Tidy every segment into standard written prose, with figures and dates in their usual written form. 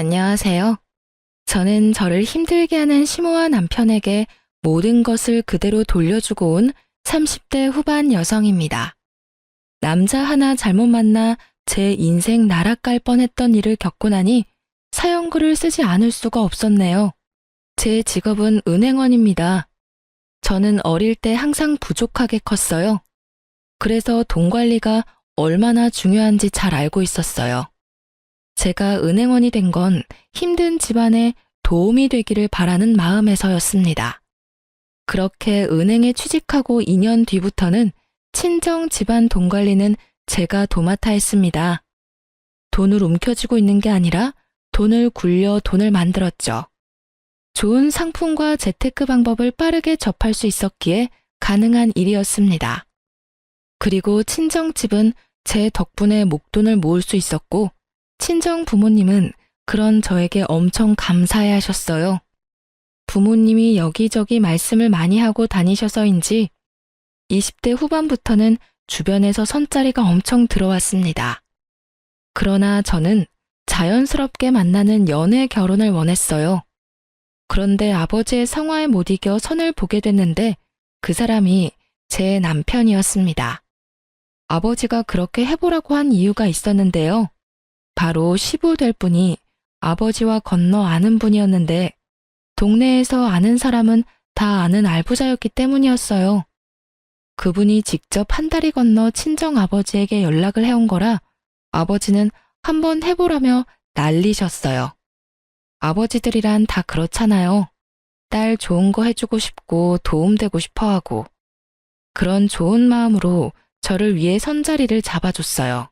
안녕하세요. 저는 저를 힘들게 하는 시모와 남편에게 모든 것을 그대로 돌려주고 온 30대 후반 여성입니다. 남자 하나 잘못 만나 제 인생 나락갈 뻔했던 일을 겪고 나니 사연글을 쓰지 않을 수가 없었네요. 제 직업은 은행원입니다. 저는 어릴 때 항상 부족하게 컸어요. 그래서 돈 관리가 얼마나 중요한지 잘 알고 있었어요. 제가 은행원이 된 건 힘든 집안에 도움이 되기를 바라는 마음에서였습니다. 그렇게 은행에 취직하고 2년 뒤부터는 친정 집안 돈 관리는 제가 도맡아 했습니다. 돈을 움켜쥐고 있는 게 아니라 돈을 굴려 돈을 만들었죠. 좋은 상품과 재테크 방법을 빠르게 접할 수 있었기에 가능한 일이었습니다. 그리고 친정집은 제 덕분에 목돈을 모을 수 있었고 친정 부모님은 그런 저에게 엄청 감사해 하셨어요. 부모님이 여기저기 말씀을 많이 하고 다니셔서인지 20대 후반부터는 주변에서 선자리가 엄청 들어왔습니다. 그러나 저는 자연스럽게 만나는 연애 결혼을 원했어요. 그런데 아버지의 성화에 못 이겨 선을 보게 됐는데 그 사람이 제 남편이었습니다. 아버지가 그렇게 해보라고 한 이유가 있었는데요. 바로 시부 될 분이 아버지와 건너 아는 분이었는데 동네에서 아는 사람은 다 아는 알부자였기 때문이었어요. 그분이 직접 한 다리 건너 친정 아버지에게 연락을 해온 거라 아버지는 한번 해보라며 난리셨어요. 아버지들이란 다 그렇잖아요. 딸 좋은 거 해주고 싶고 도움되고 싶어 하고. 그런 좋은 마음으로 저를 위해 선자리를 잡아줬어요.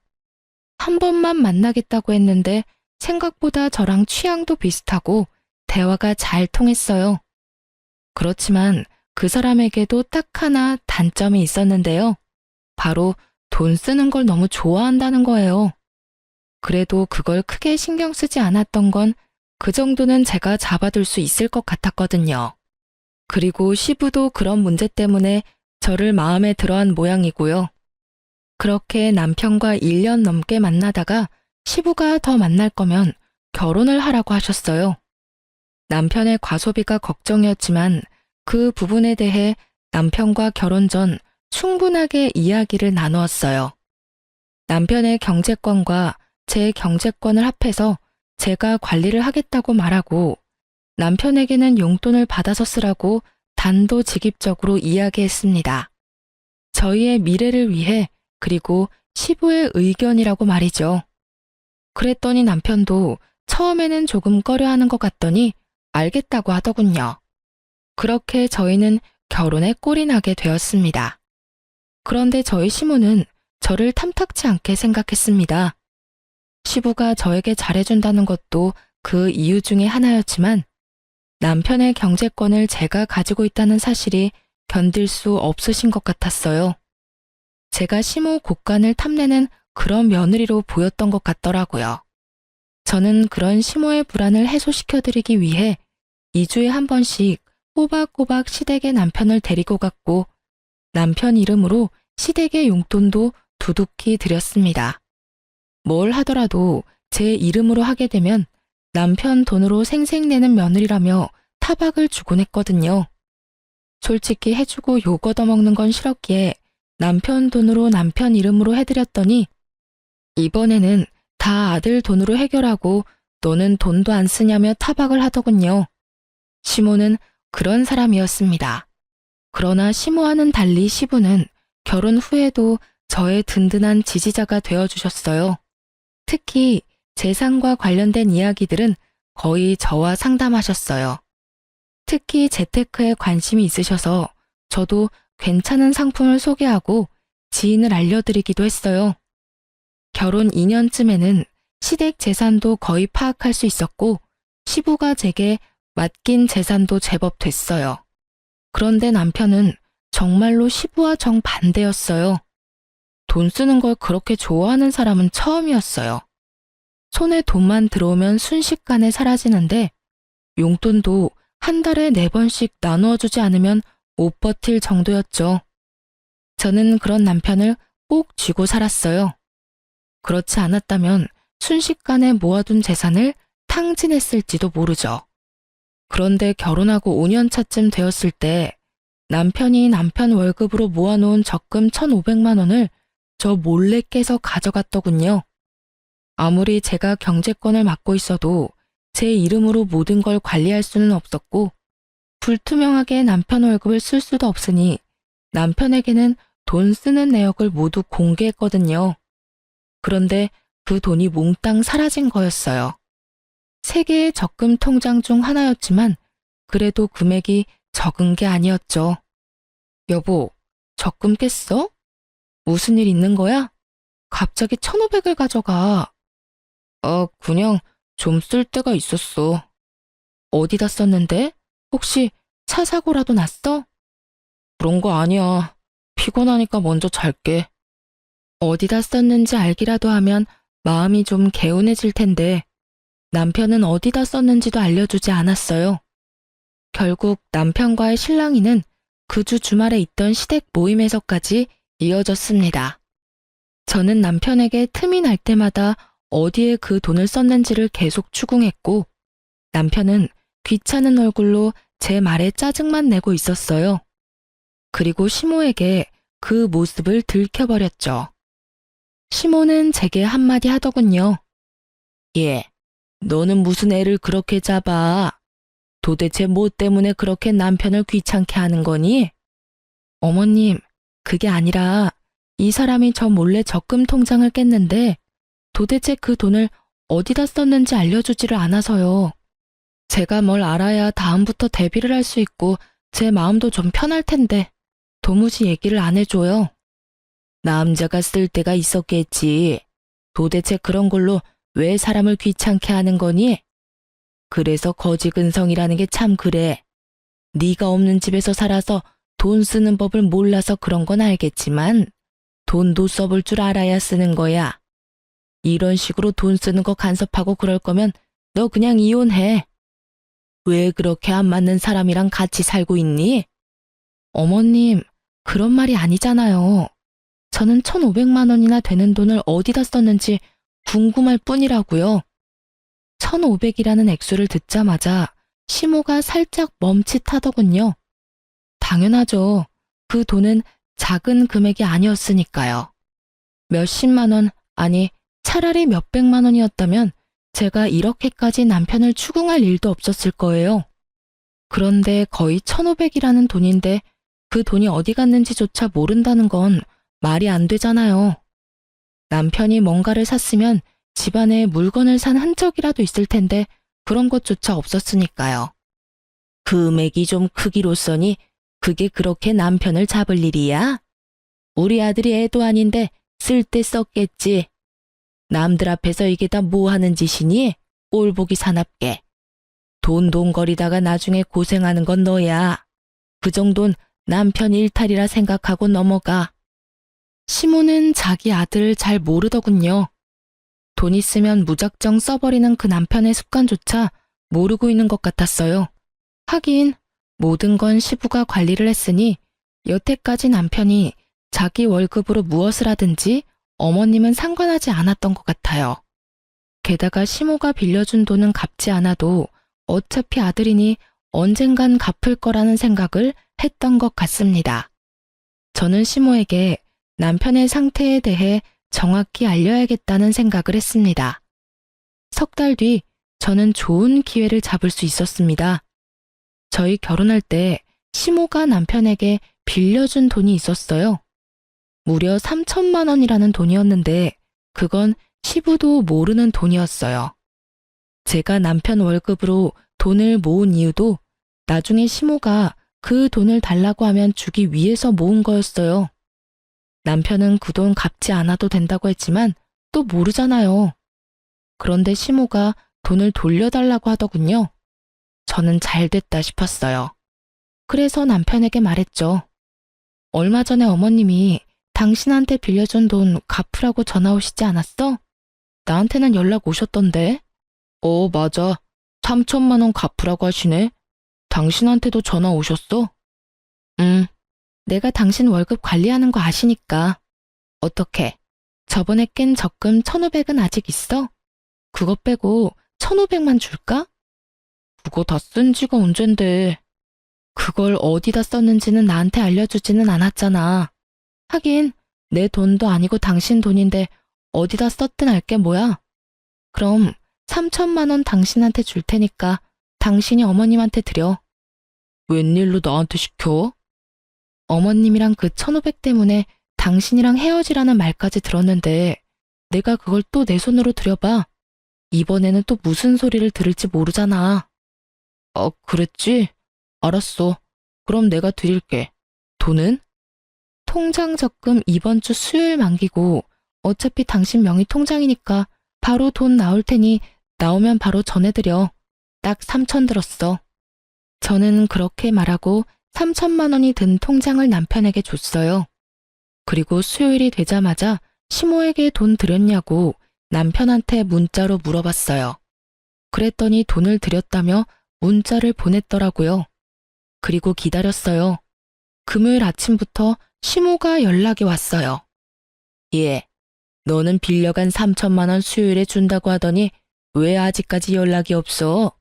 한 번만 만나겠다고 했는데 생각보다 저랑 취향도 비슷하고 대화가 잘 통했어요. 그렇지만 그 사람에게도 딱 하나 단점이 있었는데요. 바로 돈 쓰는 걸 너무 좋아한다는 거예요. 그래도 그걸 크게 신경 쓰지 않았던 건 그 정도는 제가 잡아둘 수 있을 것 같았거든요. 그리고 시부도 그런 문제 때문에 저를 마음에 들어한 모양이고요. 그렇게 남편과 1년 넘게 만나다가 시부가 더 만날 거면 결혼을 하라고 하셨어요. 남편의 과소비가 걱정이었지만 그 부분에 대해 남편과 결혼 전 충분하게 이야기를 나누었어요. 남편의 경제권과 제 경제권을 합해서 제가 관리를 하겠다고 말하고 남편에게는 용돈을 받아서 쓰라고 단도직입적으로 이야기했습니다. 저희의 미래를 위해 그리고 시부의 의견이라고 말이죠. 그랬더니 남편도 처음에는 조금 꺼려하는 것 같더니 알겠다고 하더군요. 그렇게 저희는 결혼에 꼴이 나게 되었습니다. 그런데 저희 시모는 저를 탐탁치 않게 생각했습니다. 시부가 저에게 잘해준다는 것도 그 이유 중에 하나였지만 남편의 경제권을 제가 가지고 있다는 사실이 견딜 수 없으신 것 같았어요. 제가 시모 곳간을 탐내는 그런 며느리로 보였던 것 같더라고요. 저는 그런 시모의 불안을 해소시켜드리기 위해 2주에 한 번씩 꼬박꼬박 시댁에 남편을 데리고 갔고 남편 이름으로 시댁의 용돈도 두둑히 드렸습니다. 뭘 하더라도 제 이름으로 하게 되면 남편 돈으로 생색내는 며느리라며 타박을 주곤 했거든요. 솔직히 해주고 욕 얻어먹는 건 싫었기에 남편 돈으로 남편 이름으로 해드렸더니 이번에는 다 아들 돈으로 해결하고 너는 돈도 안 쓰냐며 타박을 하더군요. 시모는 그런 사람이었습니다. 그러나 시모와는 달리 시부는 결혼 후에도 저의 든든한 지지자가 되어주셨어요. 특히 재산과 관련된 이야기들은 거의 저와 상담하셨어요. 특히 재테크에 관심이 있으셔서 저도 괜찮은 상품을 소개하고 지인을 알려드리기도 했어요. 결혼 2년쯤에는 시댁 재산도 거의 파악할 수 있었고 시부가 제게 맡긴 재산도 제법 됐어요. 그런데 남편은 정말로 시부와 정반대였어요. 돈 쓰는 걸 그렇게 좋아하는 사람은 처음이었어요. 손에 돈만 들어오면 순식간에 사라지는데 용돈도 한 달에 4번씩 나누어 주지 않으면 못 버틸 정도였죠. 저는 그런 남편을 꼭 쥐고 살았어요. 그렇지 않았다면 순식간에 모아둔 재산을 탕진했을지도 모르죠. 그런데 결혼하고 5년 차쯤 되었을 때 남편이 남편 월급으로 모아놓은 적금 1,500만 원을 저 몰래 깨서 가져갔더군요. 아무리 제가 경제권을 맡고 있어도 제 이름으로 모든 걸 관리할 수는 없었고 불투명하게 남편 월급을 쓸 수도 없으니 남편에게는 돈 쓰는 내역을 모두 공개했거든요. 그런데 그 돈이 몽땅 사라진 거였어요. 3개의 적금 통장 중 하나였지만 그래도 금액이 적은 게 아니었죠. 여보, 적금 깼어? 무슨 일 있는 거야? 갑자기 1,500을 가져가. 그냥 좀 쓸 때가 있었어. 어디다 썼는데? 혹시 차 사고라도 났어? 그런 거 아니야. 피곤하니까 먼저 잘게. 어디다 썼는지 알기라도 하면 마음이 좀 개운해질 텐데 남편은 어디다 썼는지도 알려주지 않았어요. 결국 남편과의 실랑이는 그 주 주말에 있던 시댁 모임에서까지 이어졌습니다. 저는 남편에게 틈이 날 때마다 어디에 그 돈을 썼는지를 계속 추궁했고 남편은 귀찮은 얼굴로 제 말에 짜증만 내고 있었어요. 그리고 시모에게 그 모습을 들켜버렸죠. 시모는 제게 한마디 하더군요. 예, 너는 무슨 애를 그렇게 잡아? 도대체 뭐 때문에 그렇게 남편을 귀찮게 하는 거니? 어머님, 그게 아니라 이 사람이 저 몰래 적금 통장을 깼는데 도대체 그 돈을 어디다 썼는지 알려주지를 않아서요. 제가 뭘 알아야 다음부터 대비를 할 수 있고 제 마음도 좀 편할 텐데 도무지 얘기를 안 해줘요. 남자가 쓸 때가 있었겠지. 도대체 그런 걸로 왜 사람을 귀찮게 하는 거니? 그래서 거지근성이라는 게 참 그래. 네가 없는 집에서 살아서 돈 쓰는 법을 몰라서 그런 건 알겠지만 돈도 써볼 줄 알아야 쓰는 거야. 이런 식으로 돈 쓰는 거 간섭하고 그럴 거면 너 그냥 이혼해. 왜 그렇게 안 맞는 사람이랑 같이 살고 있니? 어머님, 그런 말이 아니잖아요. 저는 1,500만 원이나 되는 돈을 어디다 썼는지 궁금할 뿐이라고요. 1,500이라는 액수를 듣자마자 시모가 살짝 멈칫하더군요. 당연하죠. 그 돈은 작은 금액이 아니었으니까요. 몇십만 원, 아니 차라리 몇백만 원이었다면 제가 이렇게까지 남편을 추궁할 일도 없었을 거예요. 그런데 거의 1,500이라는 돈인데 그 돈이 어디 갔는지조차 모른다는 건 말이 안 되잖아요. 남편이 뭔가를 샀으면 집안에 물건을 산 흔적이라도 있을 텐데 그런 것조차 없었으니까요. 금액이 좀 크기로써니 그게 그렇게 남편을 잡을 일이야? 우리 아들이 애도 아닌데 쓸 때 썼겠지. 남들 앞에서 이게 다 뭐 하는 짓이니? 꼴보기 사납게. 돈돈거리다가 나중에 고생하는 건 너야. 그 정도는 남편 일탈이라 생각하고 넘어가. 시모는 자기 아들을 잘 모르더군요. 돈 있으면 무작정 써버리는 그 남편의 습관조차 모르고 있는 것 같았어요. 하긴 모든 건 시부가 관리를 했으니 여태까지 남편이 자기 월급으로 무엇을 하든지 어머님은 상관하지 않았던 것 같아요. 게다가 시모가 빌려준 돈은 갚지 않아도 어차피 아들이니 언젠간 갚을 거라는 생각을 했던 것 같습니다. 저는 시모에게 남편의 상태에 대해 정확히 알려야겠다는 생각을 했습니다. 3달 뒤 저는 좋은 기회를 잡을 수 있었습니다. 저희 결혼할 때 시모가 남편에게 빌려준 돈이 있었어요. 무려 3천만 원이라는 돈이었는데 그건 시부도 모르는 돈이었어요. 제가 남편 월급으로 돈을 모은 이유도 나중에 시모가 그 돈을 달라고 하면 주기 위해서 모은 거였어요. 남편은 그 돈 갚지 않아도 된다고 했지만 또 모르잖아요. 그런데 시모가 돈을 돌려달라고 하더군요. 저는 잘 됐다 싶었어요. 그래서 남편에게 말했죠. 얼마 전에 어머님이 당신한테 빌려준 돈 갚으라고 전화 오시지 않았어? 나한테는 연락 오셨던데. 맞아. 3천만 원 갚으라고 하시네. 당신한테도 전화 오셨어? 내가 당신 월급 관리하는 거 아시니까. 어떻게? 저번에 깬 적금 1,500은 아직 있어? 그것 빼고 1,500만 줄까? 그거 다 쓴 지가 언젠데. 그걸 어디다 썼는지는 나한테 알려주지는 않았잖아. 하긴 내 돈도 아니고 당신 돈인데 어디다 썼든 알 게 뭐야. 그럼 3천만 원 당신한테 줄 테니까 당신이 어머님한테 드려. 웬일로 나한테 시켜? 어머님이랑 그 1,500 때문에 당신이랑 헤어지라는 말까지 들었는데 내가 그걸 또 내 손으로 들여봐. 이번에는 또 무슨 소리를 들을지 모르잖아. 그랬지? 알았어. 그럼 내가 드릴게. 돈은? 통장 적금 이번 주 수요일 만기고 어차피 당신 명의 통장이니까 바로 돈 나올 테니 나오면 바로 전해드려. 딱 3천 들었어. 저는 그렇게 말하고 3천만 원이 든 통장을 남편에게 줬어요. 그리고 수요일이 되자마자 시모에게 돈 드렸냐고 남편한테 문자로 물어봤어요. 그랬더니 돈을 드렸다며 문자를 보냈더라고요. 그리고 기다렸어요. 금요일 아침부터 시모가 연락이 왔어요. 예, 너는 빌려간 3천만 원 수요일에 준다고 하더니 왜 아직까지 연락이 없어?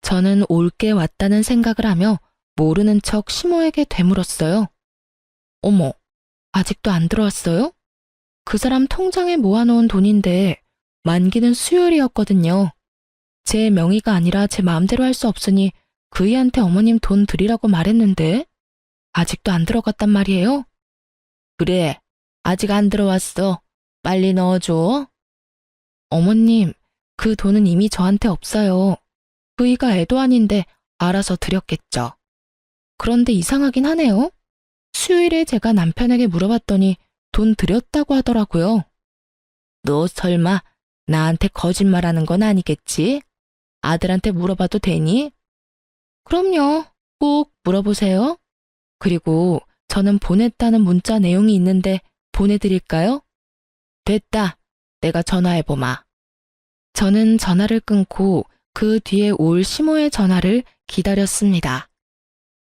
저는 올게 왔다는 생각을 하며 모르는 척 시모에게 되물었어요. 어머, 아직도 안 들어왔어요? 그 사람 통장에 모아놓은 돈인데 만기는 수요일이었거든요. 제 명의가 아니라 제 마음대로 할 수 없으니 그이한테 어머님 돈 드리라고 말했는데 아직도 안 들어갔단 말이에요? 그래, 아직 안 들어왔어. 빨리 넣어줘. 어머님, 그 돈은 이미 저한테 없어요. 그이가 애도 아닌데 알아서 드렸겠죠. 그런데 이상하긴 하네요. 수요일에 제가 남편에게 물어봤더니 돈 드렸다고 하더라고요. 너 설마 나한테 거짓말하는 건 아니겠지? 아들한테 물어봐도 되니? 그럼요. 꼭 물어보세요. 그리고 저는 보냈다는 문자 내용이 있는데 보내드릴까요? 됐다. 내가 전화해보마. 저는 전화를 끊고 그 뒤에 올 시모의 전화를 기다렸습니다.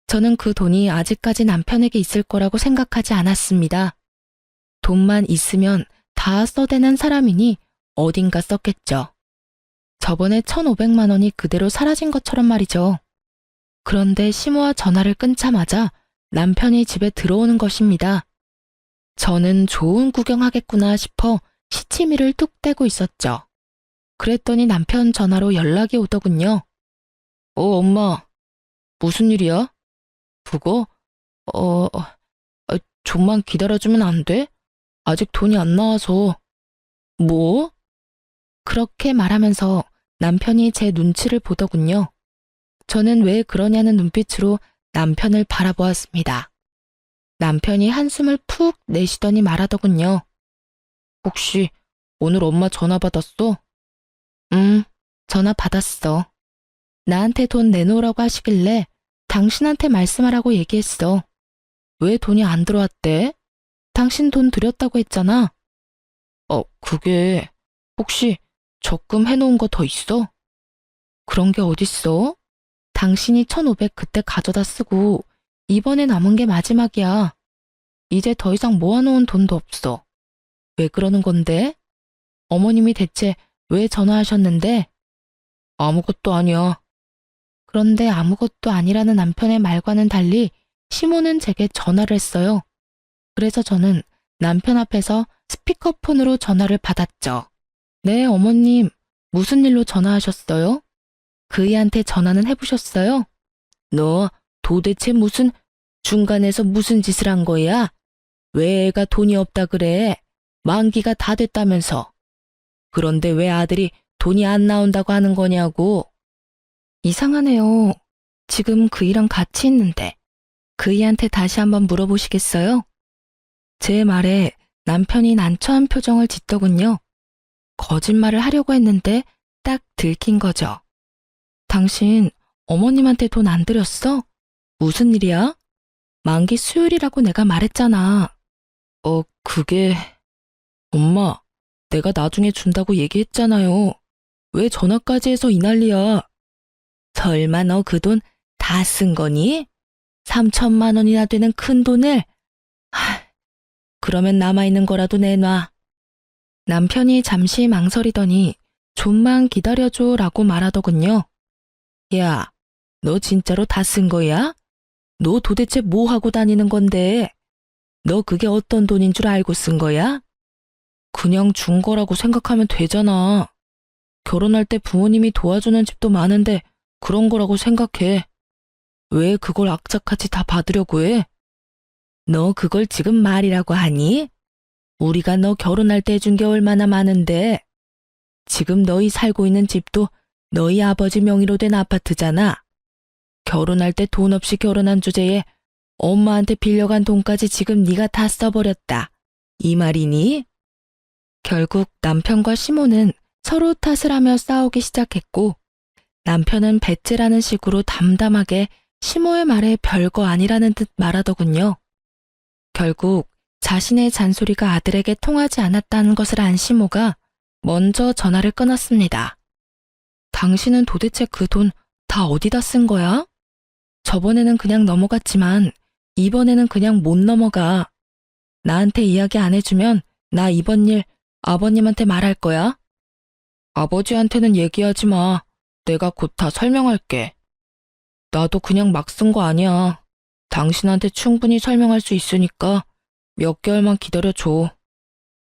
저는 그 돈이 아직까지 남편에게 있을 거라고 생각하지 않았습니다. 돈만 있으면 다 써대는 사람이니 어딘가 썼겠죠. 저번에 1,500만 원이 그대로 사라진 것처럼 말이죠. 그런데 시모와 전화를 끊자마자 남편이 집에 들어오는 것입니다. 저는 좋은 구경하겠구나 싶어 시치미를 뚝 떼고 있었죠. 그랬더니 남편 전화로 연락이 오더군요. 엄마. 무슨 일이야? 그거? 좀만 기다려주면 안 돼? 아직 돈이 안 나와서. 뭐? 그렇게 말하면서 남편이 제 눈치를 보더군요. 저는 왜 그러냐는 눈빛으로 남편을 바라보았습니다. 남편이 한숨을 푹 내쉬더니 말하더군요. 혹시 오늘 엄마 전화 받았어? 전화 받았어. 나한테 돈 내놓으라고 하시길래 당신한테 말씀하라고 얘기했어. 왜 돈이 안 들어왔대? 당신 돈 드렸다고 했잖아. 그게 혹시 적금 해놓은 거 더 있어? 그런 게 어딨어? 당신이 1,500 그때 가져다 쓰고 이번에 남은 게 마지막이야. 이제 더 이상 모아놓은 돈도 없어. 왜 그러는 건데? 어머님이 대체 왜 전화하셨는데? 아무것도 아니야. 그런데 아무것도 아니라는 남편의 말과는 달리 시모는 제게 전화를 했어요. 그래서 저는 남편 앞에서 스피커폰으로 전화를 받았죠. 네, 어머님. 무슨 일로 전화하셨어요? 그이한테 전화는 해보셨어요? 너 도대체 중간에서 무슨 짓을 한 거야? 왜 애가 돈이 없다 그래? 만기가 다 됐다면서. 그런데 왜 아들이 돈이 안 나온다고 하는 거냐고. 이상하네요. 지금 그이랑 같이 있는데 그이한테 다시 한번 물어보시겠어요? 제 말에 남편이 난처한 표정을 짓더군요. 거짓말을 하려고 했는데 딱 들킨 거죠. 당신 어머님한테 돈 안 드렸어? 무슨 일이야? 만기 수요일이라고 내가 말했잖아. 그게... 엄마, 내가 나중에 준다고 얘기했잖아요. 왜 전화까지 해서 이 난리야? 설마 너 그 돈 다 쓴 거니? 3천만 원이나 되는 큰 돈을? 그러면 남아있는 거라도 내놔. 남편이 잠시 망설이더니 좀만 기다려줘 라고 말하더군요. 야, 너 진짜로 다 쓴 거야? 너 도대체 뭐 하고 다니는 건데? 너 그게 어떤 돈인 줄 알고 쓴 거야? 그냥 준 거라고 생각하면 되잖아. 결혼할 때 부모님이 도와주는 집도 많은데 그런 거라고 생각해. 왜 그걸 악착같이 다 받으려고 해? 너 그걸 지금 말이라고 하니? 우리가 너 결혼할 때 해준 게 얼마나 많은데. 지금 너희 살고 있는 집도 너희 아버지 명의로 된 아파트잖아. 결혼할 때 돈 없이 결혼한 주제에 엄마한테 빌려간 돈까지 지금 네가 다 써버렸다. 이 말이니? 결국 남편과 시모는 서로 탓을 하며 싸우기 시작했고, 남편은 배째라는 식으로 담담하게 시모의 말에 별거 아니라는 듯 말하더군요. 결국 자신의 잔소리가 아들에게 통하지 않았다는 것을 안 시모가 먼저 전화를 끊었습니다. 당신은 도대체 그 돈 다 어디다 쓴 거야? 저번에는 그냥 넘어갔지만 이번에는 그냥 못 넘어가. 나한테 이야기 안 해주면 나 이번 일 아버님한테 말할 거야. 아버지한테는 얘기하지 마. 내가 곧 다 설명할게. 나도 그냥 막 쓴 거 아니야. 당신한테 충분히 설명할 수 있으니까 몇 개월만 기다려줘.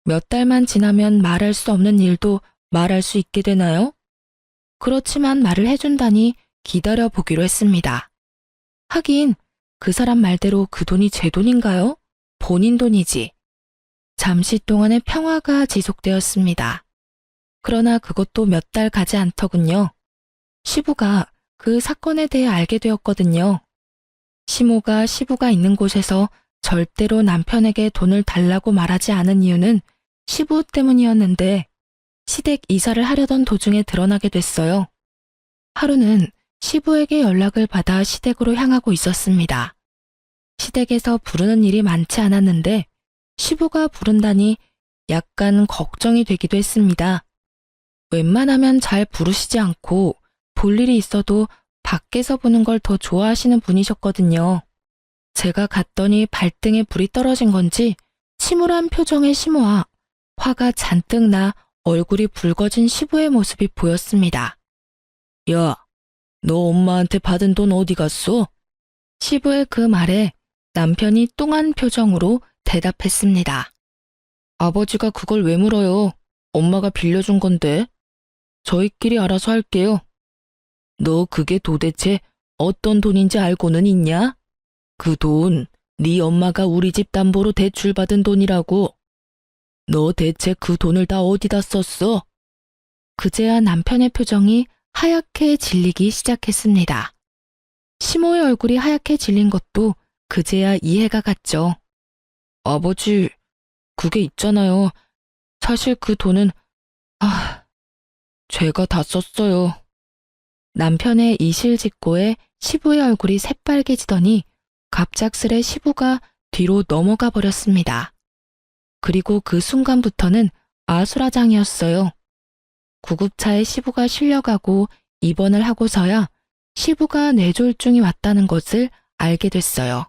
몇 달만 지나면 말할 수 없는 일도 말할 수 있게 되나요? 그렇지만 말을 해준다니 기다려보기로 했습니다. 하긴 그 사람 말대로 그 돈이 제 돈인가요? 본인 돈이지. 잠시 동안의 평화가 지속되었습니다. 그러나 그것도 몇 달 가지 않더군요. 시부가 그 사건에 대해 알게 되었거든요. 시모가 시부가 있는 곳에서 절대로 남편에게 돈을 달라고 말하지 않은 이유는 시부 때문이었는데 시댁 이사를 하려던 도중에 드러나게 됐어요. 하루는 시부에게 연락을 받아 시댁으로 향하고 있었습니다. 시댁에서 부르는 일이 많지 않았는데 시부가 부른다니 약간 걱정이 되기도 했습니다. 웬만하면 잘 부르시지 않고 볼 일이 있어도 밖에서 보는 걸 더 좋아하시는 분이셨거든요. 제가 갔더니 발등에 불이 떨어진 건지 침울한 표정의 시모와 화가 잔뜩 나 얼굴이 붉어진 시부의 모습이 보였습니다. 야, 너 엄마한테 받은 돈 어디 갔어? 시부의 그 말에 남편이 뚱한 표정으로 대답했습니다. 아버지가 그걸 왜 물어요? 엄마가 빌려준 건데. 저희끼리 알아서 할게요. 너 그게 도대체 어떤 돈인지 알고는 있냐? 그 돈, 네 엄마가 우리 집 담보로 대출받은 돈이라고. 너 대체 그 돈을 다 어디다 썼어? 그제야 남편의 표정이 하얗게 질리기 시작했습니다. 시모의 얼굴이 하얗게 질린 것도 그제야 이해가 갔죠. 아버지, 그게 있잖아요. 사실 그 돈은, 제가 다 썼어요. 남편의 이실직고에 시부의 얼굴이 새빨개지더니 갑작스레 시부가 뒤로 넘어가 버렸습니다. 그리고 그 순간부터는 아수라장이었어요. 구급차에 시부가 실려가고 입원을 하고서야 시부가 뇌졸중이 왔다는 것을 알게 됐어요.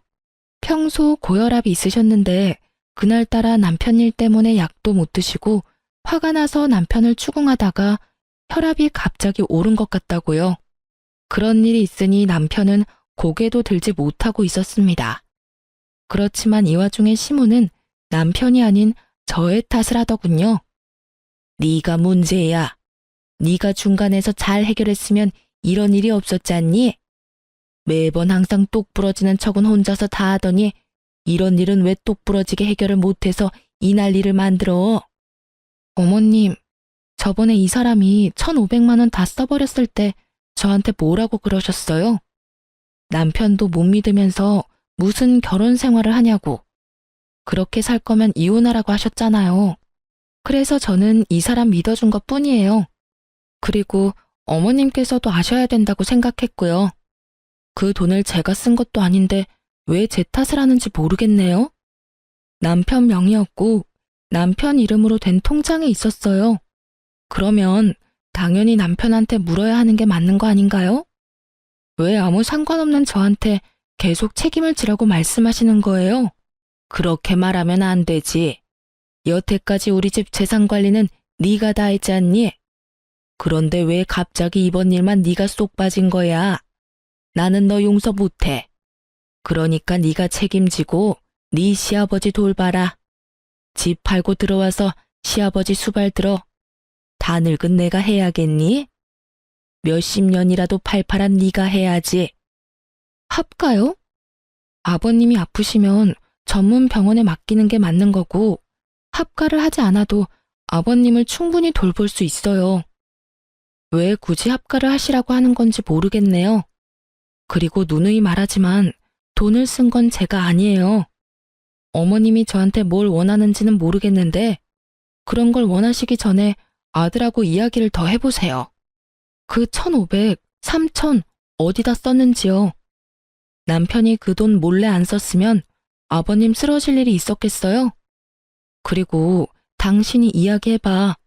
평소 고혈압이 있으셨는데 그날따라 남편 일 때문에 약도 못 드시고 화가 나서 남편을 추궁하다가 혈압이 갑자기 오른 것 같다고요. 그런 일이 있으니 남편은 고개도 들지 못하고 있었습니다. 그렇지만 이 와중에 시모는 남편이 아닌 저의 탓을 하더군요. 네가 문제야. 네가 중간에서 잘 해결했으면 이런 일이 없었지 않니? 매번 항상 똑 부러지는 척은 혼자서 다 하더니 이런 일은 왜 똑 부러지게 해결을 못해서 이 난리를 만들어? 어머님, 저번에 이 사람이 1,500만 원 다 써버렸을 때 저한테 뭐라고 그러셨어요? 남편도 못 믿으면서 무슨 결혼 생활을 하냐고. 그렇게 살 거면 이혼하라고 하셨잖아요. 그래서 저는 이 사람 믿어준 것 뿐이에요. 그리고 어머님께서도 아셔야 된다고 생각했고요. 그 돈을 제가 쓴 것도 아닌데 왜 제 탓을 하는지 모르겠네요. 남편 명의였고 남편 이름으로 된 통장에 있었어요. 그러면 당연히 남편한테 물어야 하는 게 맞는 거 아닌가요? 왜 아무 상관없는 저한테 계속 책임을 지라고 말씀하시는 거예요? 그렇게 말하면 안 되지. 여태까지 우리 집 재산 관리는 네가 다 했지 않니? 그런데 왜 갑자기 이번 일만 네가 쏙 빠진 거야? 나는 너 용서 못해. 그러니까 네가 책임지고 네 시아버지 돌봐라. 집 팔고 들어와서 시아버지 수발 들어. 다 늙은 내가 해야겠니? 몇십 년이라도 팔팔한 네가 해야지. 합가요? 아버님이 아프시면 전문 병원에 맡기는 게 맞는 거고, 합가를 하지 않아도 아버님을 충분히 돌볼 수 있어요. 왜 굳이 합가를 하시라고 하는 건지 모르겠네요. 그리고 누누이 말하지만 돈을 쓴 건 제가 아니에요. 어머님이 저한테 뭘 원하는지는 모르겠는데 그런 걸 원하시기 전에 아들하고 이야기를 더 해보세요. 그 1,500, 3,000 어디다 썼는지요. 남편이 그 돈 몰래 안 썼으면 아버님 쓰러질 일이 있었겠어요? 그리고 당신이 이야기해봐.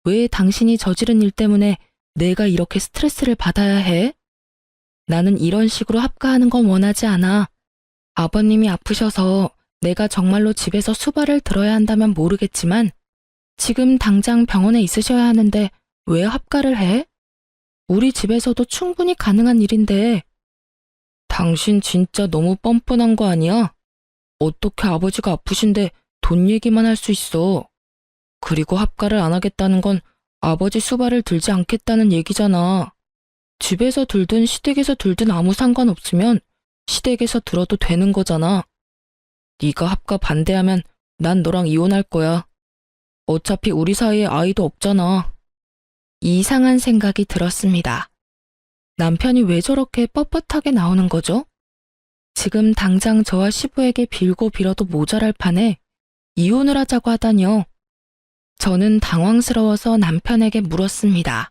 왜 당신이 저지른 일 때문에 내가 이렇게 스트레스를 받아야 해? 나는 이런 식으로 합가하는 건 원하지 않아. 아버님이 아프셔서 내가 정말로 집에서 수발을 들어야 한다면 모르겠지만 지금 당장 병원에 있으셔야 하는데 왜 합가를 해? 우리 집에서도 충분히 가능한 일인데. 당신 진짜 너무 뻔뻔한 거 아니야? 어떻게 아버지가 아프신데 돈 얘기만 할 수 있어. 그리고 합가를 안 하겠다는 건 아버지 수발을 들지 않겠다는 얘기잖아. 집에서 들든 시댁에서 들든 아무 상관없으면 시댁에서 들어도 되는 거잖아. 네가 합가 반대하면 난 너랑 이혼할 거야. 어차피 우리 사이에 아이도 없잖아. 이상한 생각이 들었습니다. 남편이 왜 저렇게 뻣뻣하게 나오는 거죠? 지금 당장 저와 시부에게 빌고 빌어도 모자랄 판에 이혼을 하자고 하다니요. 저는 당황스러워서 남편에게 물었습니다.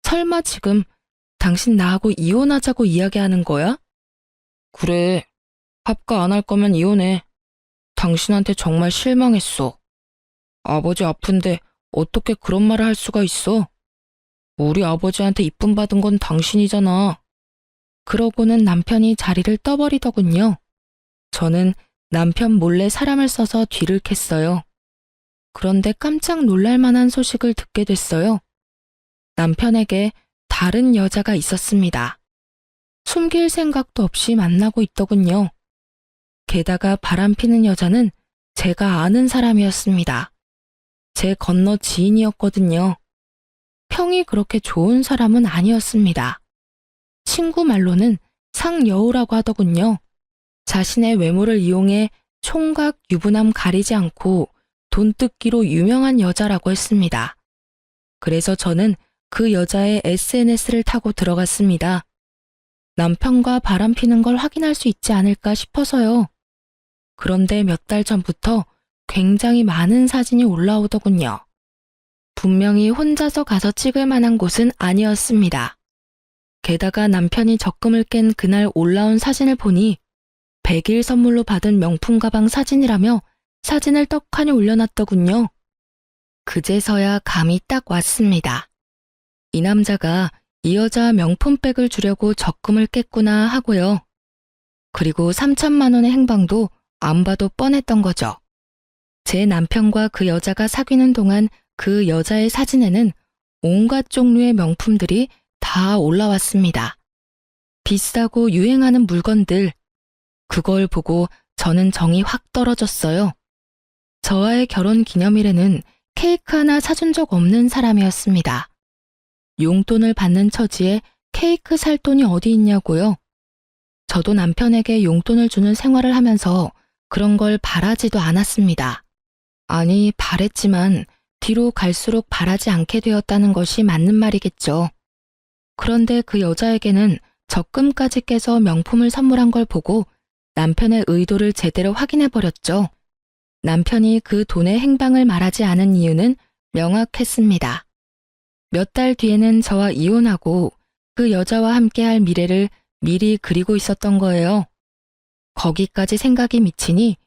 설마 지금 당신 나하고 이혼하자고 이야기하는 거야? 그래. 합가 안 할 거면 이혼해. 당신한테 정말 실망했어. 아버지 아픈데 어떻게 그런 말을 할 수가 있어? 우리 아버지한테 이쁨 받은 건 당신이잖아. 그러고는 남편이 자리를 떠버리더군요. 저는 남편 몰래 사람을 써서 뒤를 캤어요. 그런데 깜짝 놀랄 만한 소식을 듣게 됐어요. 남편에게 다른 여자가 있었습니다. 숨길 생각도 없이 만나고 있더군요. 게다가 바람피는 여자는 제가 아는 사람이었습니다. 제 건너 지인이었거든요. 평이 그렇게 좋은 사람은 아니었습니다. 친구 말로는 상여우라고 하더군요. 자신의 외모를 이용해 총각 유부남 가리지 않고 돈 뜯기로 유명한 여자라고 했습니다. 그래서 저는 그 여자의 SNS를 타고 들어갔습니다. 남편과 바람피는 걸 확인할 수 있지 않을까 싶어서요. 그런데 몇 달 전부터 굉장히 많은 사진이 올라오더군요. 분명히 혼자서 가서 찍을 만한 곳은 아니었습니다. 게다가 남편이 적금을 깬 그날 올라온 사진을 보니 100일 선물로 받은 명품 가방 사진이라며 사진을 떡하니 올려놨더군요. 그제서야 감이 딱 왔습니다. 이 남자가 이 여자 명품백을 주려고 적금을 깼구나 하고요. 그리고 3천만 원의 행방도 안 봐도 뻔했던 거죠. 제 남편과 그 여자가 사귀는 동안 그 여자의 사진에는 온갖 종류의 명품들이 다 올라왔습니다. 비싸고 유행하는 물건들. 그걸 보고 저는 정이 확 떨어졌어요. 저와의 결혼 기념일에는 케이크 하나 사준 적 없는 사람이었습니다. 용돈을 받는 처지에 케이크 살 돈이 어디 있냐고요. 저도 남편에게 용돈을 주는 생활을 하면서 그런 걸 바라지도 않았습니다. 아니, 바랬지만 뒤로 갈수록 바라지 않게 되었다는 것이 맞는 말이겠죠. 그런데 그 여자에게는 적금까지 깨서 명품을 선물한 걸 보고 남편의 의도를 제대로 확인해버렸죠. 남편이 그 돈의 행방을 말하지 않은 이유는 명확했습니다. 몇 달 뒤에는 저와 이혼하고 그 여자와 함께할 미래를 미리 그리고 있었던 거예요. 거기까지 생각이 미치니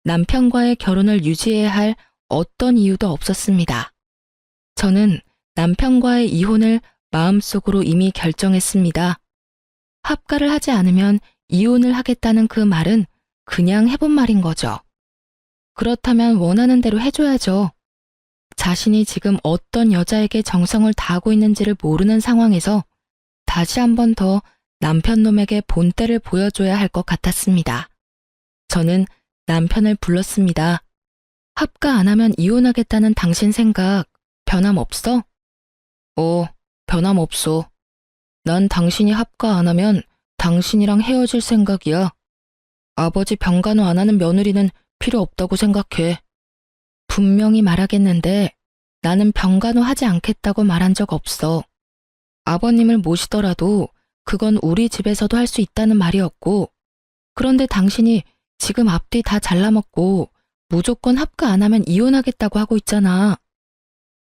남편과의 결혼을 유지해야 할 어떤 이유도 없었습니다. 저는 남편과의 이혼을 마음속으로 이미 결정했습니다. 합가를 하지 않으면 이혼을 하겠다는 그 말은 그냥 해본 말인 거죠. 그렇다면 원하는 대로 해줘야죠. 자신이 지금 어떤 여자에게 정성을 다하고 있는지를 모르는 상황에서 다시 한 번 더 남편 놈에게 본때를 보여줘야 할 것 같았습니다. 저는 남편을 불렀습니다. 합가 안 하면 이혼하겠다는 당신 생각 변함없어? 변함없어. 난 당신이 합가 안 하면 당신이랑 헤어질 생각이야. 아버지 병간호 안 하는 며느리는 필요 없다고 생각해. 분명히 말하겠는데 나는 병간호 하지 않겠다고 말한 적 없어. 아버님을 모시더라도 그건 우리 집에서도 할 수 있다는 말이었고, 그런데 당신이 지금 앞뒤 다 잘라먹고 무조건 합가 안 하면 이혼하겠다고 하고 있잖아.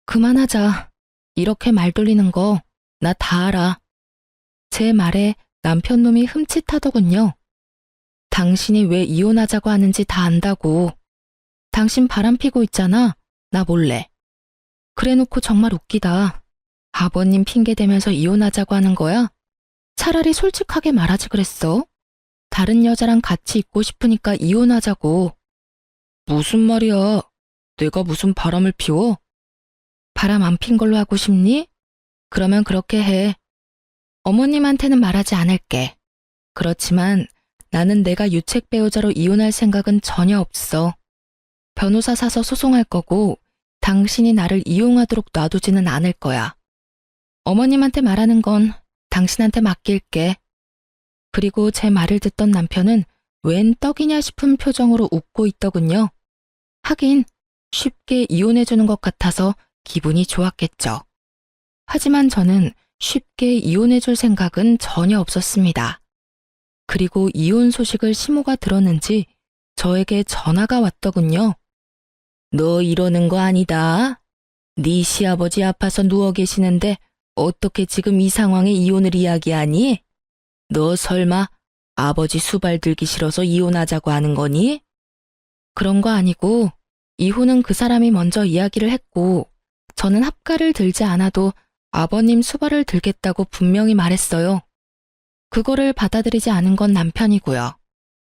그만하자. 이렇게 말 돌리는 거 나 다 알아. 제 말에 남편 놈이 흠칫하더군요. 당신이 왜 이혼하자고 하는지 다 안다고. 당신 바람 피고 있잖아. 나 몰래. 그래놓고 정말 웃기다. 아버님 핑계 대면서 이혼하자고 하는 거야? 차라리 솔직하게 말하지 그랬어. 다른 여자랑 같이 있고 싶으니까 이혼하자고. 무슨 말이야? 내가 무슨 바람을 피워? 바람 안 핀 걸로 하고 싶니? 그러면 그렇게 해. 어머님한테는 말하지 않을게. 그렇지만 나는 내가 유책 배우자로 이혼할 생각은 전혀 없어. 변호사 사서 소송할 거고 당신이 나를 이용하도록 놔두지는 않을 거야. 어머님한테 말하는 건 당신한테 맡길게. 그리고 제 말을 듣던 남편은 웬 떡이냐 싶은 표정으로 웃고 있더군요. 하긴 쉽게 이혼해주는 것 같아서 기분이 좋았겠죠. 하지만 저는 쉽게 이혼해줄 생각은 전혀 없었습니다. 그리고 이혼 소식을 시모가 들었는지 저에게 전화가 왔더군요. 너 이러는 거 아니다. 네 시아버지 아파서 누워 계시는데 어떻게 지금 이 상황에 이혼을 이야기하니? 너 설마 아버지 수발 들기 싫어서 이혼하자고 하는 거니? 그런 거 아니고 이혼은 그 사람이 먼저 이야기를 했고 저는 합가를 들지 않아도 아버님 수발을 들겠다고 분명히 말했어요. 그거를 받아들이지 않은 건 남편이고요.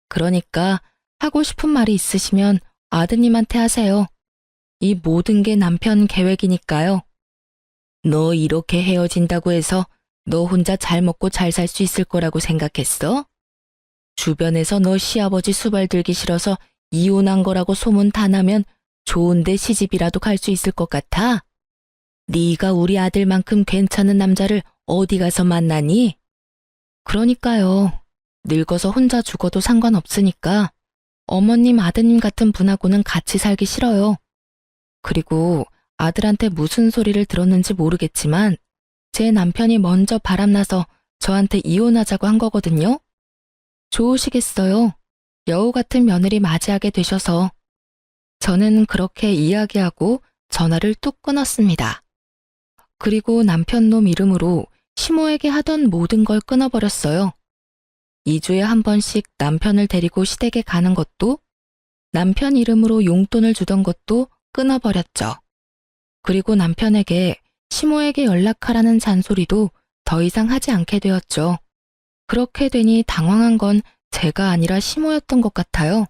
그러니까 하고 싶은 말이 있으시면 아드님한테 하세요. 이 모든 게 남편 계획이니까요. 너 이렇게 헤어진다고 해서 너 혼자 잘 먹고 잘 살 수 있을 거라고 생각했어? 주변에서 너 시아버지 수발 들기 싫어서 이혼한 거라고 소문 다 나면 좋은데 시집이라도 갈 수 있을 것 같아? 네가 우리 아들만큼 괜찮은 남자를 어디 가서 만나니? 그러니까요. 늙어서 혼자 죽어도 상관없으니까 어머님 아드님 같은 분하고는 같이 살기 싫어요. 그리고 아들한테 무슨 소리를 들었는지 모르겠지만 제 남편이 먼저 바람나서 저한테 이혼하자고 한 거거든요. 좋으시겠어요. 여우 같은 며느리 맞이하게 되셔서. 저는 그렇게 이야기하고 전화를 뚝 끊었습니다. 그리고 남편 놈 이름으로 시모에게 하던 모든 걸 끊어버렸어요. 2주에 한 번씩 남편을 데리고 시댁에 가는 것도, 남편 이름으로 용돈을 주던 것도 끊어버렸죠. 그리고 남편에게 시모에게 연락하라는 잔소리도 더 이상 하지 않게 되었죠. 그렇게 되니 당황한 건 제가 아니라 시모였던 것 같아요.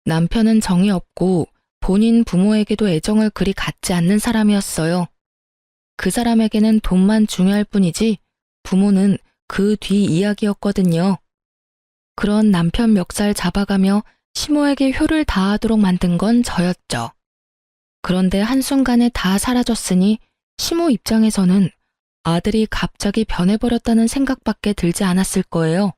남편은 정이 없고 본인 부모에게도 애정을 그리 갖지 않는 사람이었어요. 그 사람에게는 돈만 중요할 뿐이지 부모는 그 뒤 이야기였거든요. 그런 남편 멱살 잡아가며 시모에게 효를 다하도록 만든 건 저였죠. 그런데 한순간에 다 사라졌으니 시모 입장에서는 아들이 갑자기 변해버렸다는 생각밖에 들지 않았을 거예요.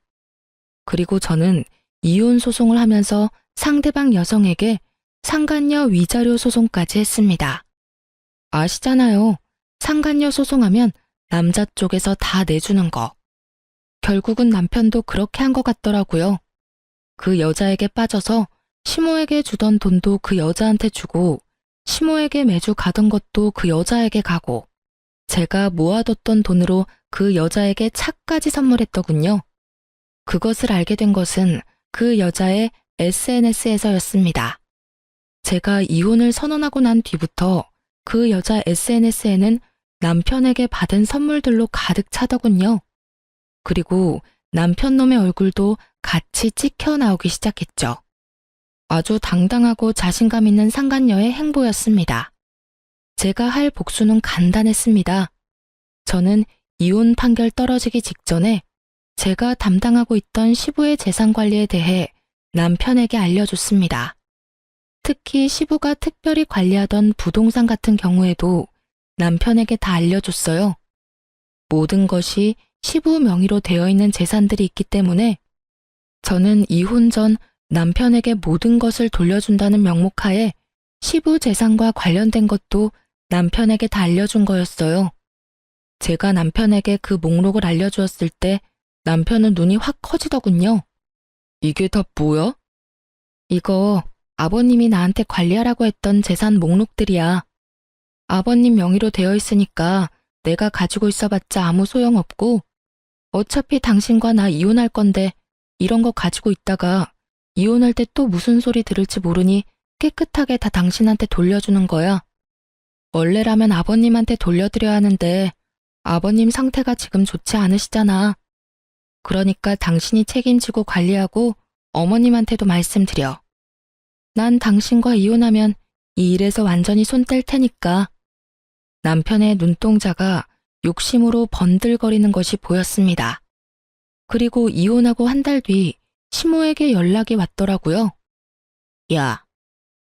그리고 저는 이혼 소송을 하면서 상대방 여성에게 상간녀 위자료 소송까지 했습니다. 아시잖아요. 상간녀 소송하면 남자 쪽에서 다 내주는 거. 결국은 남편도 그렇게 한 것 같더라고요. 그 여자에게 빠져서 시모에게 주던 돈도 그 여자한테 주고 시모에게 매주 가던 것도 그 여자에게 가고 제가 모아뒀던 돈으로 그 여자에게 차까지 선물했더군요. 그것을 알게 된 것은 그 여자의 SNS에서였습니다. 제가 이혼을 선언하고 난 뒤부터 그 여자 SNS에는 남편에게 받은 선물들로 가득 차더군요. 그리고 남편 놈의 얼굴도 같이 찍혀 나오기 시작했죠. 아주 당당하고 자신감 있는 상간녀의 행보였습니다. 제가 할 복수는 간단했습니다. 저는 이혼 판결 떨어지기 직전에 제가 담당하고 있던 시부의 재산 관리에 대해 남편에게 알려줬습니다. 특히 시부가 특별히 관리하던 부동산 같은 경우에도 남편에게 다 알려줬어요. 모든 것이 시부 명의로 되어 있는 재산들이 있기 때문에 저는 이혼 전 남편에게 모든 것을 돌려준다는 명목하에 시부 재산과 관련된 것도 남편에게 다 알려준 거였어요. 제가 남편에게 그 목록을 알려주었을 때 남편은 눈이 확 커지더군요. 이게 다 뭐야? 이거 아버님이 나한테 관리하라고 했던 재산 목록들이야. 아버님 명의로 되어 있으니까 내가 가지고 있어봤자 아무 소용없고 어차피 당신과 나 이혼할 건데 이런 거 가지고 있다가 이혼할 때 또 무슨 소리 들을지 모르니 깨끗하게 다 당신한테 돌려주는 거야. 원래라면 아버님한테 돌려드려야 하는데 아버님 상태가 지금 좋지 않으시잖아. 그러니까 당신이 책임지고 관리하고 어머님한테도 말씀드려. 난 당신과 이혼하면 이 일에서 완전히 손 뗄 테니까. 남편의 눈동자가 욕심으로 번들거리는 것이 보였습니다. 그리고 이혼하고 한 달 뒤 시모에게 연락이 왔더라고요. 야,